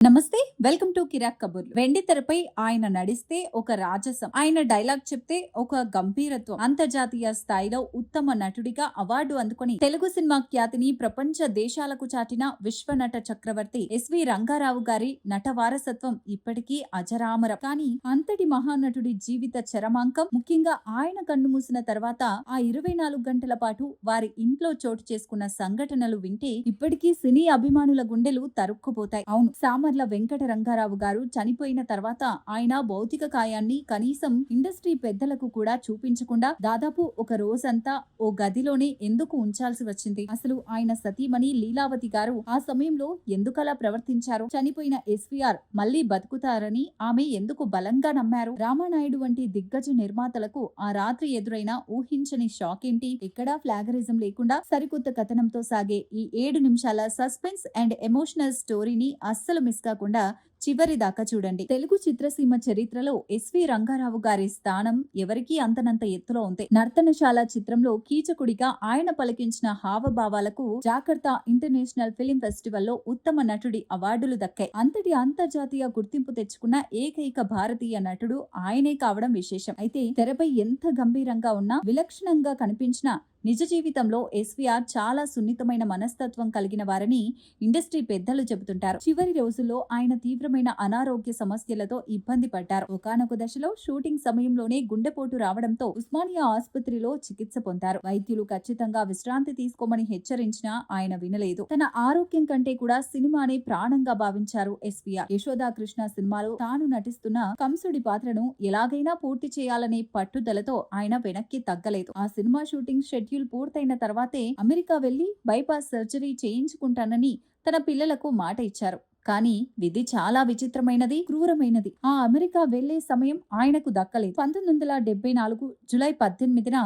నమస్తే, welcome to కిరాక్ కబుర్లు. వెండి తెరపై ఆయన నడిస్తే ఒక రాజసం, ఆయన డైలాగ్ చెప్తే ఒక గంభీరత్వం. అంతర్జాతీయ స్థాయిలో ఉత్తమ నటుడిగా అవార్డు అందుకొని తెలుగు సినిమా ఖ్యాతిని ప్రపంచ దేశాలకు చాటిన విశ్వనట చక్రవర్తి ఎస్వి రంగారావు గారి నట వారసత్వం ఇప్పటికీ అజరామరం. కానీ అంతటి మహానటుడి జీవిత చరమాంకం, ముఖ్యంగా ఆయన కన్ను మూసిన తర్వాత ఆ 24 గంటల పాటు వారి ఇంట్లో చోటు చేసుకున్న సంఘటనలు వింటే ఇప్పటికీ సినీ అభిమానుల గుండెలు తరుక్కుపోతాయి. అవును, సామర్ల వెంకట రంగారావు గారు చనిపోయిన తర్వాత ఆయన భౌతిక కాయాన్ని కనీసం ఇండస్ట్రీ పెద్దలకు కూడా చూపించకుండా దాదాపు ఒక రోజంతా ఓ గదిలోనే ఎందుకు ఉంచాల్సి వచ్చింది? అసలు ఆయన సతీమణి లీలావతి గారు ఆ సమయంలో ఎందుకలా ప్రవర్తించారు? చనిపోయిన ఎస్వీఆర్ మళ్లీ బతుకుతారని ఆమె ఎందుకు బలంగా నమ్మారు? రామానాయుడు వంటి దిగ్గజ నిర్మాతలకు ఆ రాత్రి ఎదురైన ఊహించని షాక్ ఏంటి? ఎక్కడా ఫ్లాగరిజం లేకుండా సరికొత్త కథనంతో సాగే ఈ 7 నిమిషాల సస్పెన్స్ అండ్ ఎమోషనల్ స్టోరీని అస్సలు మిస్ కాకుండా చివరి దాకా చూడండి. తెలుగు చిత్రసీమ చరిత్రలో ఎస్వి రంగారావు గారి స్థానం ఎవరికీ అంతనంత ఎత్తులో ఉంది. నర్తనశాల చిత్రంలో కీచకుడిగా ఆయన పలికించిన హావభావాలకు జాకర్తా ఇంటర్నేషనల్ ఫిలిం ఫెస్టివల్లో ఉత్తమ నటుడి అవార్డులు దక్కాయి. అంతటి అంతర్జాతీయ గుర్తింపు తెచ్చుకున్న ఏకైక భారతీయ నటుడు ఆయనే కావడం విశేషం. అయితే తెరపై ఎంత గంభీరంగా ఉన్నా, విలక్షణంగా కనిపించినా నిజ జీవితంలో ఎస్వీఆర్ చాలా సున్నితమైన మనస్తత్వం కలిగిన వారని ఇండస్ట్రీ పెద్దలు చెబుతుంటారు. చివరి రోజుల్లో ఆయన తీవ్రమైన అనారోగ్య సమస్యలతో ఇబ్బంది పడ్డారు. ఒకానొక దశలో షూటింగ్ సమయంలోనే గుండెపోటు రావడంతో ఉస్మానియా ఆసుపత్రిలో చికిత్స పొందారు. వైద్యులు ఖచ్చితంగా విశ్రాంతి తీసుకోమని హెచ్చరించినా ఆయన వినలేదు. తన ఆరోగ్యం కంటే కూడా సినిమానే ప్రాణంగా భావించారు ఎస్వీఆర్. యశోదా కృష్ణ సినిమాలో తాను నటిస్తున్న కంసుడి పాత్రను ఎలాగైనా పూర్తి చేయాలనే పట్టుదలతో ఆయన వెనక్కి తగ్గలేదు. ఆ సినిమా షూటింగ్ షెడ్యూల్ పూర్తయిన తర్వాతే అమెరికా వెళ్లి బైపాస్ సర్జరీ చేయించుకుంటానని తన పిల్లలకు మాట ఇచ్చారు. కానీ విధి చాలా విచిత్రమైనది, క్రూరమైనది. ఆ అమెరికా వెళ్లే సమయం ఆయనకు దక్కలేదు. 1974 జూలై 18న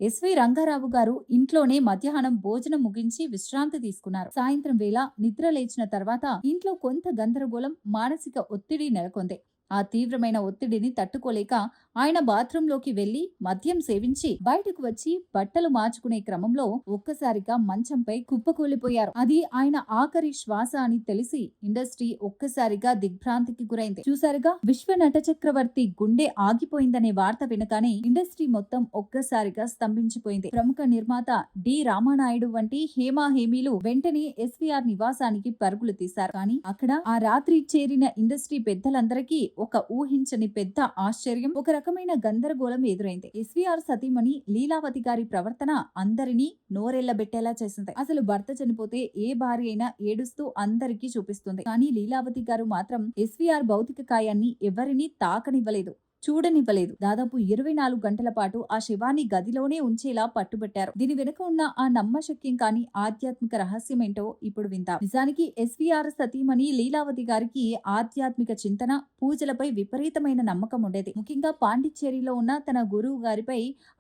ఎస్వి రంగారావు గారు ఇంట్లోనే మధ్యాహ్నం భోజనం ముగించి విశ్రాంతి తీసుకున్నారు. సాయంత్రం వేళ నిద్ర లేచిన తర్వాత ఇంట్లో కొంత గందరగోళం, మానసిక ఒత్తిడి నెలకొంది. ఆ తీవ్రమైన ఒత్తిడిని తట్టుకోలేక ఆయన బాత్రూంలోకి వెళ్లి మద్యం సేవించి బయటకు వచ్చి బట్టలు మార్చుకునే క్రమంలో ఒక్కసారిగా మంచంపై కుప్పకూలిపోయారు. అది ఆయన ఆఖరి శ్వాస అని తెలిసి ఇండస్ట్రీ ఒక్కసారిగా దిగ్భ్రాంతికి గురైంది. చూసారుగా, విశ్వ నట చక్రవర్తి గుండె ఆగిపోయిందనే వార్త వినగానే ఇండస్ట్రీ మొత్తం ఒక్కసారిగా స్తంభించిపోయింది. ప్రముఖ నిర్మాత డి రామానాయుడు వంటి హేమీలు వెంటనే ఎస్వీఆర్ నివాసానికి పరుగులు తీశారు. కానీ అక్కడ ఆ రాత్రి చేరిన ఇండస్ట్రీ పెద్దలందరికీ ఒక ఊహించని పెద్ద ఆశ్చర్యం, ఒక రకమైన గందరగోళం ఎదురైంది. ఎస్వీఆర్ సతీమణి లీలావతి గారి ప్రవర్తన అందరినీ నోరెళ్లబెట్టేలా చేసింది. అసలు భర్త చనిపోతే ఏ భార్య అయినా ఏడుస్తూ అందరికీ చూపిస్తుంది. కానీ లీలావతి గారు మాత్రం ఎస్వీఆర్ భౌతిక కాయాన్ని ఎవరినీ తాకనివ్వలేదు, చూడనివ్వలేదు. దాదాపు 24 గంటల పాటు ఆ శవాన్ని గదిలోనే ఉంచేలా పట్టుబట్టారు. దీని వెనుక ఉన్న ఆ నమ్మశక్యం కాని ఆధ్యాత్మిక రహస్యమేంటో ఇప్పుడు విందాం. నిజానికి ఎస్వీఆర్ సతీమణి లీలావతి గారికి ఆధ్యాత్మిక చింతన, పూజలపై విపరీతమైన నమ్మకం ఉండేది. ముఖ్యంగా పాండిచ్చేరిలో ఉన్న తన గురువు గారిపై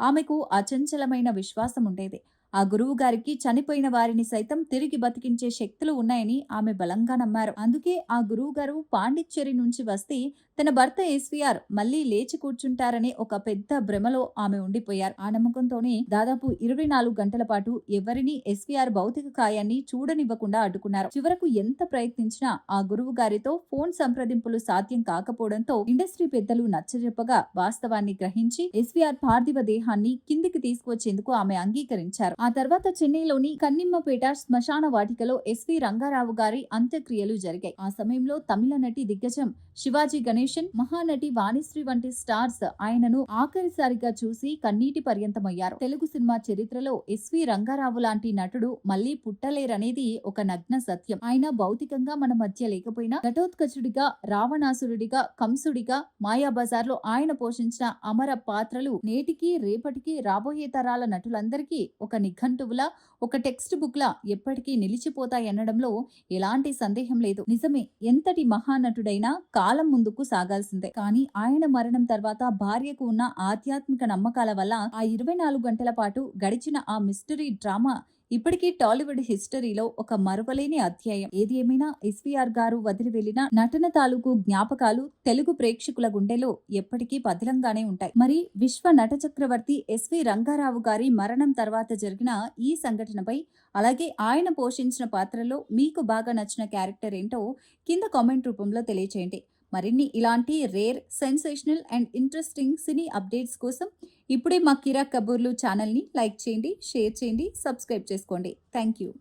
ఆమెకు అచంచలమైన విశ్వాసం ఉండేది. ఆ గురువు గారికి చనిపోయిన వారిని సైతం తిరిగి బతికించే శక్తులు ఉన్నాయని ఆమె బలంగా నమ్మారు. అందుకే ఆ గురువు గారు పాండిచ్చేరి నుంచి వస్తే తన భర్త ఎస్వీఆర్ మళ్లీ లేచి కూర్చుంటారనే ఒక పెద్ద భ్రమలో ఆమె ఉండిపోయారు. ఆ నమ్మకంతోనే దాదాపు 24 గంటల పాటు ఎవరిని ఎస్వీఆర్ భౌతిక కాయాన్ని చూడనివ్వకుండా అడ్డుకున్నారు. చివరకు ఎంత ప్రయత్నించినా ఆ గురువు గారితో ఫోన్ సంప్రదింపులు సాధ్యం కాకపోవడంతో ఇండస్ట్రీ పెద్దలు నచ్చజెప్పగా వాస్తవాన్ని గ్రహించి ఎస్వీఆర్ పార్థివ దేహాన్ని కిందికి తీసుకువచ్చేందుకు ఆమె అంగీకరించారు. ఆ తర్వాత చెన్నైలోని కన్నిమ్మపేట శ్మశాన వాటికలో ఎస్వి రంగారావు గారి అంత్యక్రియలు జరిగాయి. ఆ సమయంలో తమిళ నటి దిగ్గజం శివాజీ గణేశన్, మహానటి వాణిశ్రీ వంటి స్టార్స్ ఆయనను ఆఖరిసారిగా చూసి కన్నీటి పర్యంతమయ్యారు. తెలుగు సినిమా చరిత్రలో ఎస్వి రంగారావు లాంటి నటుడు మళ్లీ పుట్టలేరనేది ఒక నగ్న సత్యం. ఆయన భౌతికంగా మన మధ్య లేకపోయినా ఘటోత్కచుడిగా, రావణాసురుడిగా, కంసుడిగా, మాయాబజార్లో ఆయన పోషించిన అమర పాత్రలు నేటికి రేపటికి రాబోయే తరాల నటులందరికీ ఒక నిఘంటువులా, ఒక టెక్స్ట్ బుక్ లా ఎప్పటికీ నిలిచిపోతాయనడంలో ఎలాంటి సందేహం లేదు. నిజమే, ఎంతటి మహానటుడైనా కాలం ముందుకు సాగాల్సిందే. కానీ ఆయన మరణం తర్వాత భార్యకు ఉన్న ఆధ్యాత్మిక నమ్మకాల వల్ల ఆ 24 గంటల పాటు గడిచిన ఆ మిస్టరీ డ్రామా ఇప్పటికీ టాలీవుడ్ హిస్టరీలో ఒక మరువలేని అధ్యాయం. ఏది ఏమైనా ఎస్వీఆర్ గారు వదిలి వెళ్లిన నటన తాలూకు జ్ఞాపకాలు తెలుగు ప్రేక్షకుల గుండెలో ఎప్పటికీ పదిలంగానే ఉంటాయి. మరి విశ్వ నట చక్రవర్తి ఎస్వి రంగారావు గారి మరణం తర్వాత జరిగిన ఈ సంఘటనపై, అలాగే ఆయన పోషించిన పాత్రలో మీకు బాగా నచ్చిన క్యారెక్టర్ ఏంటో కింద కామెంట్ రూపంలో తెలియచేయండి. మరిన్ని ఇలాంటి rare, sensational and interesting cine updates కోసం ఇప్పుడే మా కిరాక్ కబూర్లు ఛానల్ని లైక్ చేయండి, షేర్ చేయండి, సబ్స్క్రైబ్ చేసుకోండి. Thank you.